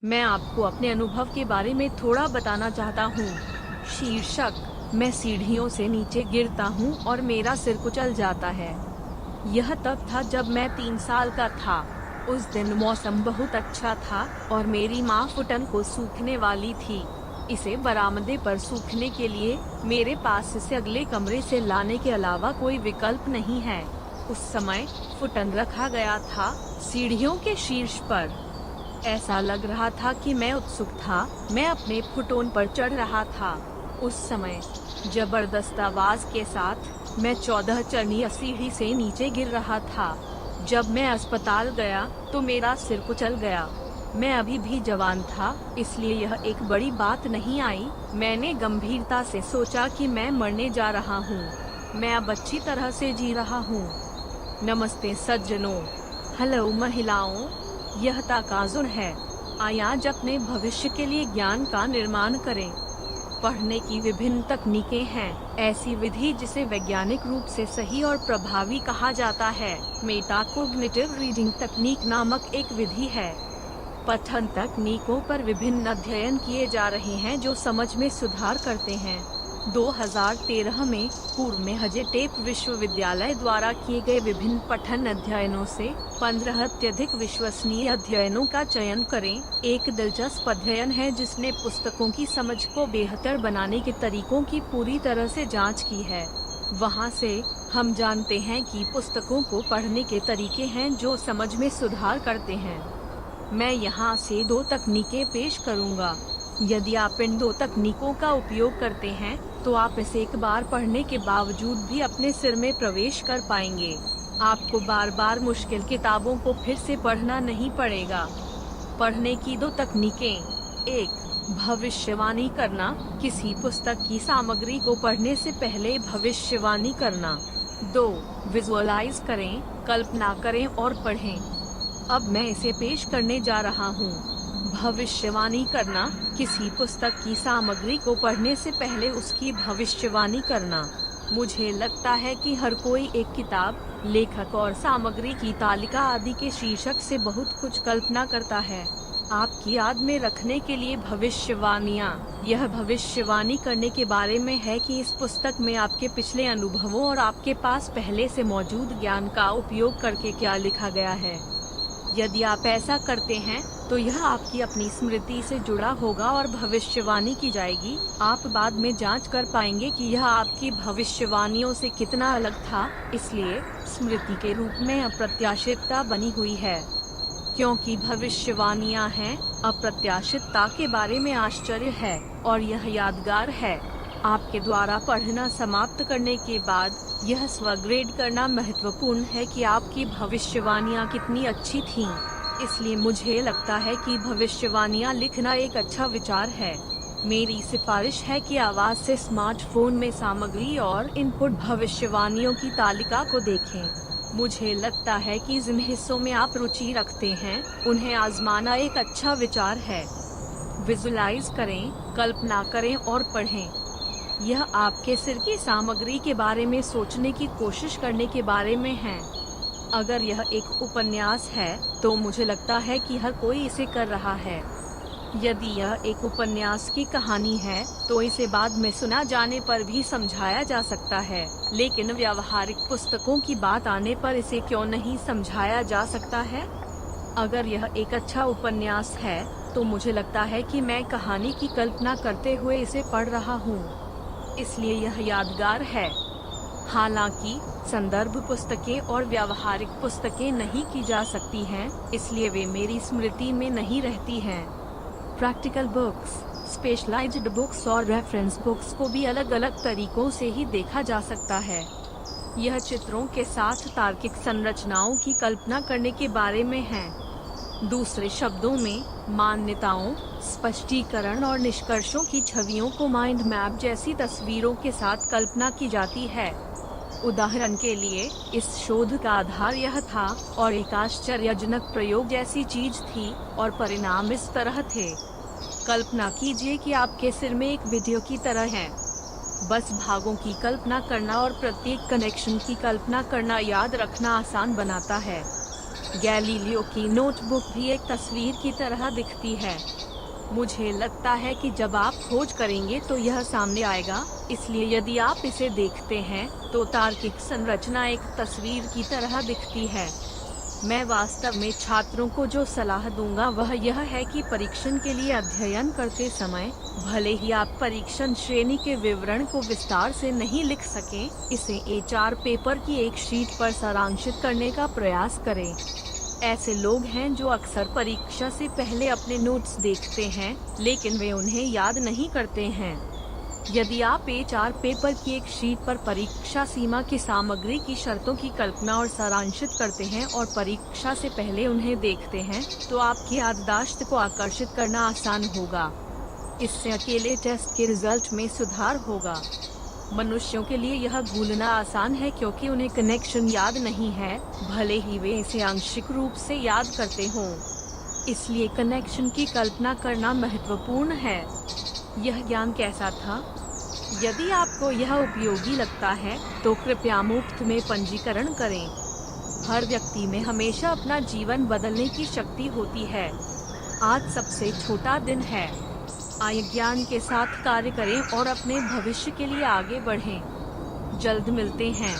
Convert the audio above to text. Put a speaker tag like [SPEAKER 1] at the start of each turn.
[SPEAKER 1] मैं आपको अपने अनुभव के बारे में थोड़ा बताना चाहता हूँ। शीर्षक: मैं सीढ़ियों से नीचे गिरता हूँ और मेरा सिर कुचल जाता है। यह तब था जब मैं 3 साल का था। उस दिन मौसम बहुत अच्छा था और मेरी माँ फुटन को सूखने वाली थी। इसे बरामदे पर सूखने के लिए मेरे पास इसे अगले कमरे से लाने के अलावा कोई विकल्प नहीं है। उस समय फुटन रखा गया था, सीढ़ियों के शीर्ष पर। ऐसा लग रहा था कि मैं उत्सुक था, मैं अपने फुटोन पर चढ़ रहा था। उस समय जबरदस्त आवाज के साथ मैं 14 चरणीय सीढ़ी से नीचे गिर रहा था। जब मैं अस्पताल गया तो मेरा सिर कुचल गया। मैं अभी भी जवान था, इसलिए यह एक बड़ी बात नहीं आई। मैंने गंभीरता से सोचा कि मैं मरने जा रहा हूँ। मैं अब अच्छी तरह से जी रहा हूँ। नमस्ते सज्जनों, हेलो महिलाओं, यह ताकाजुर है। आइए आज अपने भविष्य के लिए ज्ञान का निर्माण करें। पढ़ने की विभिन्न तकनीकें हैं। ऐसी विधि जिसे वैज्ञानिक रूप से सही और प्रभावी कहा जाता है, मेटाकोग्निटिव रीडिंग तकनीक नामक एक विधि है। पठन तकनीकों पर विभिन्न अध्ययन किए जा रहे हैं जो समझ में सुधार करते हैं। 2013 में पूर्व में हजेटेप विश्वविद्यालय द्वारा किए गए विभिन्न पठन अध्ययनों से 15 अत्यधिक विश्वसनीय अध्ययनों का चयन करें। एक दिलचस्प अध्ययन है जिसने पुस्तकों की समझ को बेहतर बनाने के तरीकों की पूरी तरह से जांच की है। वहां से हम जानते हैं कि पुस्तकों को पढ़ने के तरीके हैं जो समझ में सुधार करते हैं। मैं यहाँ से 2 तकनीकें पेश करूँगा। यदि आप इन 2 तकनीकों का उपयोग करते हैं तो आप इसे एक बार पढ़ने के बावजूद भी अपने सिर में प्रवेश कर पाएंगे। आपको बार बार मुश्किल किताबों को फिर से पढ़ना नहीं पड़ेगा। पढ़ने की 2 तकनीकें: 1. भविष्यवाणी करना, किसी पुस्तक की सामग्री को पढ़ने से पहले भविष्यवाणी करना। 2. विजुअलाइज करें, कल्पना करें और पढ़ें। अब मैं इसे पेश करने जा रहा हूँ। भविष्यवाणी करना, किसी पुस्तक की सामग्री को पढ़ने से पहले उसकी भविष्यवाणी करना। मुझे लगता है कि हर कोई एक किताब, लेखक और सामग्री की तालिका आदि के शीर्षक से बहुत कुछ कल्पना करता है। आपकी याद में रखने के लिए भविष्यवाणियाँ, यह भविष्यवाणी करने के बारे में है कि इस पुस्तक में आपके पिछले अनुभवों और आपके पास पहले से मौजूद ज्ञान का उपयोग करके क्या लिखा गया है। यदि आप ऐसा करते हैं तो यह आपकी अपनी स्मृति से जुड़ा होगा और भविष्यवाणी की जाएगी। आप बाद में जांच कर पाएंगे कि यह आपकी भविष्यवाणियों से कितना अलग था। इसलिए स्मृति के रूप में अप्रत्याशितता बनी हुई है। क्योंकि भविष्यवाणियां हैं, अप्रत्याशितता के बारे में आश्चर्य है और यह यादगार है। आपके द्वारा पढ़ना समाप्त करने के बाद यह स्वग्रेड करना महत्वपूर्ण है कि आपकी भविष्यवाणियां कितनी अच्छी थीं। इसलिए मुझे लगता है कि भविष्यवाणियां लिखना एक अच्छा विचार है। मेरी सिफारिश है कि आवाज से स्मार्टफोन में सामग्री और इनपुट भविष्यवाणियों की तालिका को देखें। मुझे लगता है कि जिन हिस्सों में आप रुचि रखते हैं उन्हें आजमाना एक अच्छा विचार है। विजुअलाइज करें, कल्पना करें और पढ़ें। यह आपके सिर की सामग्री के बारे में सोचने की कोशिश करने के बारे में है। अगर यह एक उपन्यास है तो मुझे लगता है कि हर कोई इसे कर रहा है। यदि यह एक उपन्यास की कहानी है तो इसे बाद में सुना जाने पर भी समझाया जा सकता है, लेकिन व्यावहारिक पुस्तकों की बात आने पर इसे क्यों नहीं समझाया जा सकता है। अगर यह एक अच्छा उपन्यास है तो मुझे लगता है कि मैं कहानी की कल्पना करते हुए इसे पढ़ रहा हूँ, इसलिए यह यादगार है। हालांकि संदर्भ पुस्तकें और व्यावहारिक पुस्तकें नहीं की जा सकती हैं, इसलिए वे मेरी स्मृति में नहीं रहती हैं। प्रैक्टिकल बुक्स, स्पेशलाइज्ड बुक्स और रेफरेंस बुक्स को भी अलग अलग तरीकों से ही देखा जा सकता है। यह चित्रों के साथ तार्किक संरचनाओं की कल्पना करने के बारे में है। दूसरे शब्दों में, मान्यताओं, स्पष्टीकरण और निष्कर्षों की छवियों को माइंड मैप जैसी तस्वीरों के साथ कल्पना की जाती है। उदाहरण के लिए, इस शोध का आधार यह था और एक आश्चर्यजनक प्रयोग जैसी चीज थी और परिणाम इस तरह थे। कल्पना कीजिए कि आपके सिर में एक वीडियो की तरह है। बस भागों की कल्पना करना और प्रत्येक कनेक्शन की कल्पना करना याद रखना आसान बनाता है। गैलीलियो की नोटबुक भी एक तस्वीर की तरह दिखती है। मुझे लगता है कि जब आप खोज करेंगे तो यह सामने आएगा, इसलिए यदि आप इसे देखते हैं तो तार्किक संरचना एक तस्वीर की तरह दिखती है। मैं वास्तव में छात्रों को जो सलाह दूंगा वह यह है कि परीक्षण के लिए अध्ययन करते समय, भले ही आप परीक्षण श्रेणी के विवरण को विस्तार से नहीं लिख सकें, इसे HR पेपर की एक शीट पर सारांशित करने का प्रयास करें। ऐसे लोग हैं जो अक्सर परीक्षा से पहले अपने नोट्स देखते हैं, लेकिन वे उन्हें याद नहीं करते हैं। यदि आप HR पेपर की एक शीट पर परीक्षा सीमा की सामग्री की शर्तों की कल्पना और सारांशित करते हैं और परीक्षा से पहले उन्हें देखते हैं, तो आपकी याददाश्त को आकर्षित करना आसान होगा। इससे अकेले टेस्ट के रिजल्ट में सुधार होगा। मनुष्यों के लिए यह भूलना आसान है क्योंकि उन्हें कनेक्शन याद नहीं है, भले ही वे इसे आंशिक रूप से याद करते हों। इसलिए कनेक्शन की कल्पना करना महत्वपूर्ण है। यह ज्ञान कैसा था? यदि आपको यह उपयोगी लगता है तो कृपया मुफ्त में पंजीकरण करें। हर व्यक्ति में हमेशा अपना जीवन बदलने की शक्ति होती है। आज सबसे छोटा दिन है। आइए ज्ञान के साथ कार्य करें और अपने भविष्य के लिए आगे बढ़ें। जल्द मिलते हैं।